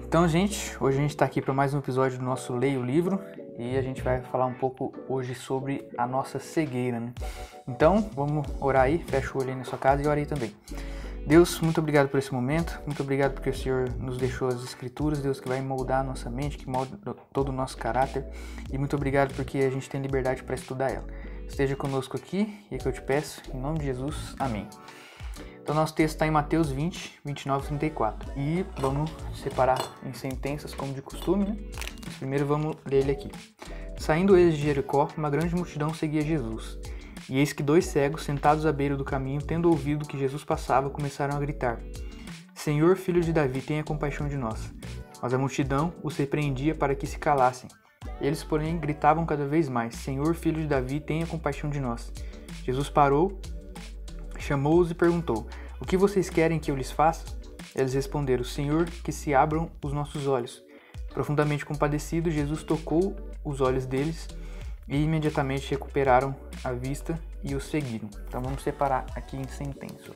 Então, gente, hoje a gente está aqui para mais um episódio do nosso Leia o Livro e a gente vai falar um pouco hoje sobre a nossa cegueira, né? Então, vamos orar aí, fecha o olho aí na sua casa e ora aí também. Deus, muito obrigado por esse momento, muito obrigado porque o Senhor nos deixou as Escrituras, Deus, que vai moldar a nossa mente, que molda todo o nosso caráter, e muito obrigado porque a gente tem liberdade para estudar ela. Esteja conosco aqui e é que eu te peço, em nome de Jesus, amém. Então, nosso texto está em Mateus 20, 29 e 34. E vamos separar em sentenças, como de costume, né? Mas primeiro vamos ler ele aqui. Saindo eles de Jericó, uma grande multidão seguia Jesus. E eis que 2 cegos, sentados à beira do caminho, tendo ouvido que Jesus passava, começaram a gritar: Senhor, filho de Davi, tenha compaixão de nós. Mas a multidão os repreendia para que se calassem. Eles, porém, gritavam cada vez mais: Senhor, filho de Davi, tenha compaixão de nós. Jesus parou, chamou-os e perguntou: O que vocês querem que eu lhes faça? Eles responderam: Senhor, que se abram os nossos olhos. Profundamente compadecido, Jesus tocou os olhos deles e imediatamente recuperaram a vista e os seguiram. Então vamos separar aqui em sentença.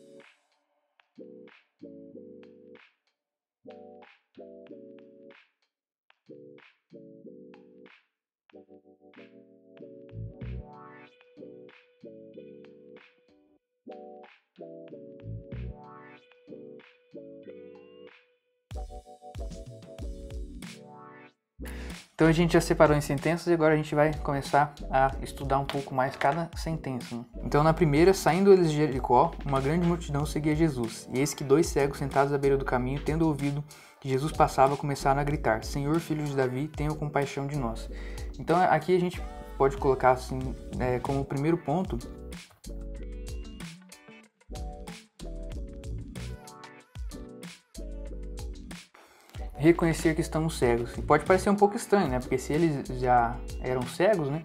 Então a gente já separou em sentenças e agora a gente vai começar a estudar um pouco mais cada sentença, né? Então na primeira, saindo eles de Jericó, uma grande multidão seguia Jesus. E eis que 2 cegos sentados à beira do caminho, tendo ouvido que Jesus passava, começaram a gritar: Senhor, filho de Davi, tenha compaixão de nós. Então aqui a gente pode colocar assim, como primeiro ponto, reconhecer que estamos cegos. E pode parecer um pouco estranho, né? Porque se eles já eram cegos, né?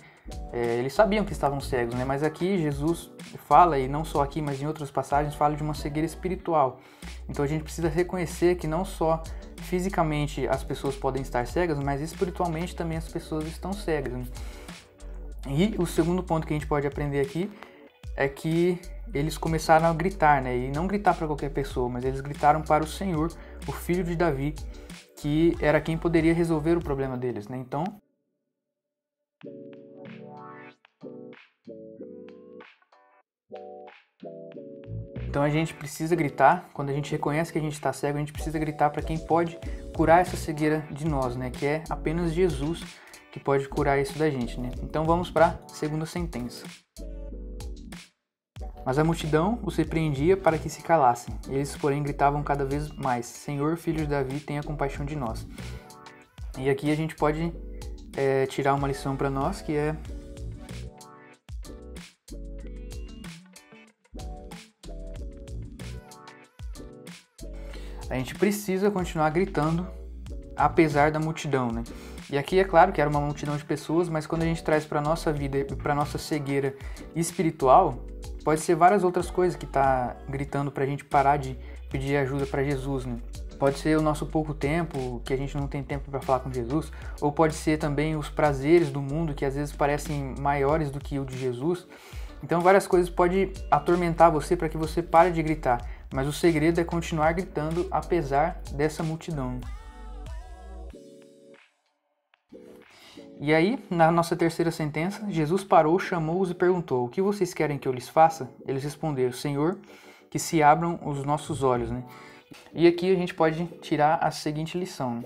Eles sabiam que estavam cegos, né? Mas aqui Jesus fala, e não só aqui, mas em outras passagens, fala de uma cegueira espiritual. Então a gente precisa reconhecer que não só fisicamente as pessoas podem estar cegas, mas espiritualmente também as pessoas estão cegas, né? E o segundo ponto que a gente pode aprender aqui é que eles começaram a gritar, né? E não gritar para qualquer pessoa, mas eles gritaram para o Senhor, o filho de Davi, que era quem poderia resolver o problema deles, né? Então a gente precisa gritar, quando a gente reconhece que a gente está cego, a gente precisa gritar para quem pode curar essa cegueira de nós, né? Que é apenas Jesus que pode curar isso da gente, né? Então vamos para a segunda sentença. Mas a multidão os repreendia para que se calassem. Eles, porém, gritavam cada vez mais: Senhor, filho de Davi, tenha compaixão de nós. E aqui a gente pode tirar uma lição para nós, que é a gente precisa continuar gritando apesar da multidão, né? E aqui é claro que era uma multidão de pessoas, mas quando a gente traz para a nossa vida e para a nossa cegueira espiritual, pode ser várias outras coisas que tá gritando pra gente parar de pedir ajuda para Jesus, né? Pode ser o nosso pouco tempo, que a gente não tem tempo para falar com Jesus, ou pode ser também os prazeres do mundo, que às vezes parecem maiores do que o de Jesus. Então várias coisas podem atormentar você para que você pare de gritar, mas o segredo é continuar gritando apesar dessa multidão. E aí, na nossa terceira sentença, Jesus parou, chamou-os e perguntou: O que vocês querem que eu lhes faça? Eles responderam: Senhor, que se abram os nossos olhos, né? E aqui a gente pode tirar a seguinte lição, né?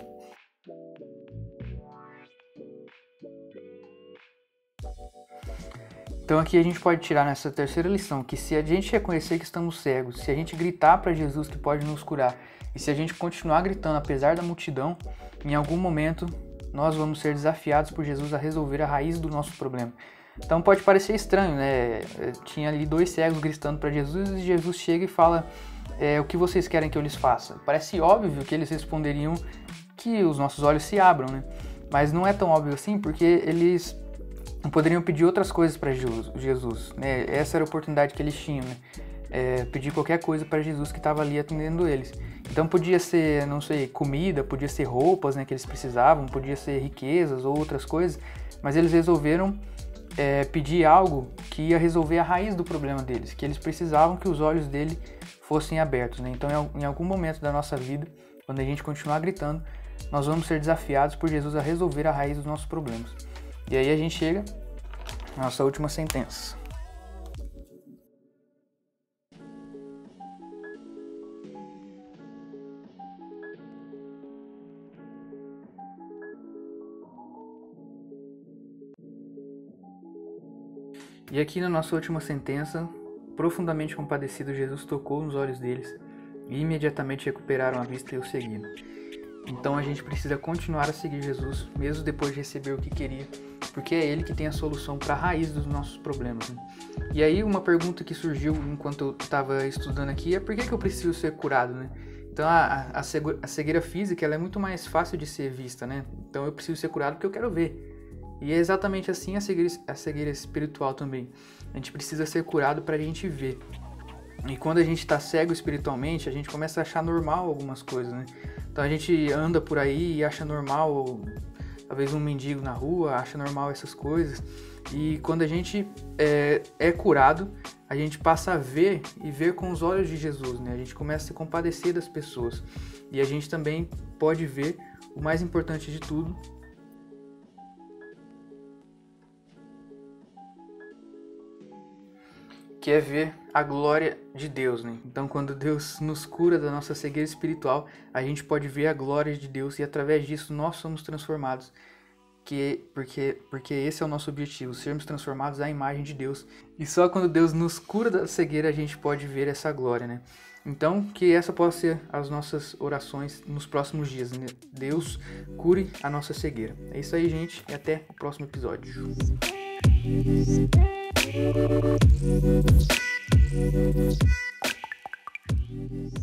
Então aqui a gente pode tirar nessa terceira lição que se a gente reconhecer que estamos cegos, se a gente gritar para Jesus que pode nos curar, e se a gente continuar gritando apesar da multidão, em algum momento nós vamos ser desafiados por Jesus a resolver a raiz do nosso problema. Então pode parecer estranho, né? Tinha ali 2 cegos gritando para Jesus e Jesus chega e fala: o que vocês querem que eu lhes faça? Parece óbvio que eles responderiam que os nossos olhos se abram, né? Mas não é tão óbvio assim, porque eles poderiam pedir outras coisas para Jesus, né? Essa era a oportunidade que eles tinham, né? Pedir qualquer coisa para Jesus que estava ali atendendo eles. Então podia ser, não sei, comida, podia ser roupas, né, que eles precisavam, podia ser riquezas ou outras coisas, mas eles resolveram pedir algo que ia resolver a raiz do problema deles, que eles precisavam que os olhos dele fossem abertos, né? Então, em algum momento da nossa vida, quando a gente continuar gritando, nós vamos ser desafiados por Jesus a resolver a raiz dos nossos problemas. E aí a gente chega à nossa última sentença. E aqui na nossa última sentença, profundamente compadecido, Jesus tocou nos olhos deles e imediatamente recuperaram a vista e o seguiram. Então a gente precisa continuar a seguir Jesus, mesmo depois de receber o que queria, porque é Ele que tem a solução para a raiz dos nossos problemas, né? E aí uma pergunta que surgiu enquanto eu estava estudando aqui é por que eu preciso ser curado, né? Então a cegueira física ela é muito mais fácil de ser vista, né? Então eu preciso ser curado porque eu quero ver. E é exatamente assim a cegueira espiritual também. A gente precisa ser curado para a gente ver. E quando a gente está cego espiritualmente, a gente começa a achar normal algumas coisas, né? Então a gente anda por aí e acha normal, talvez um mendigo na rua, acha normal essas coisas. E quando a gente é curado, a gente passa a ver e ver com os olhos de Jesus, né? A gente começa a se compadecer das pessoas. E a gente também pode ver o mais importante de tudo, que é ver a glória de Deus, né? Então, quando Deus nos cura da nossa cegueira espiritual, a gente pode ver a glória de Deus e através disso nós somos transformados, porque esse é o nosso objetivo, sermos transformados à imagem de Deus. E só quando Deus nos cura da cegueira a gente pode ver essa glória, né? Então, que essa possa ser as nossas orações nos próximos dias, né? Deus cure a nossa cegueira. É isso aí, gente, e até o próximo episódio. Thank you.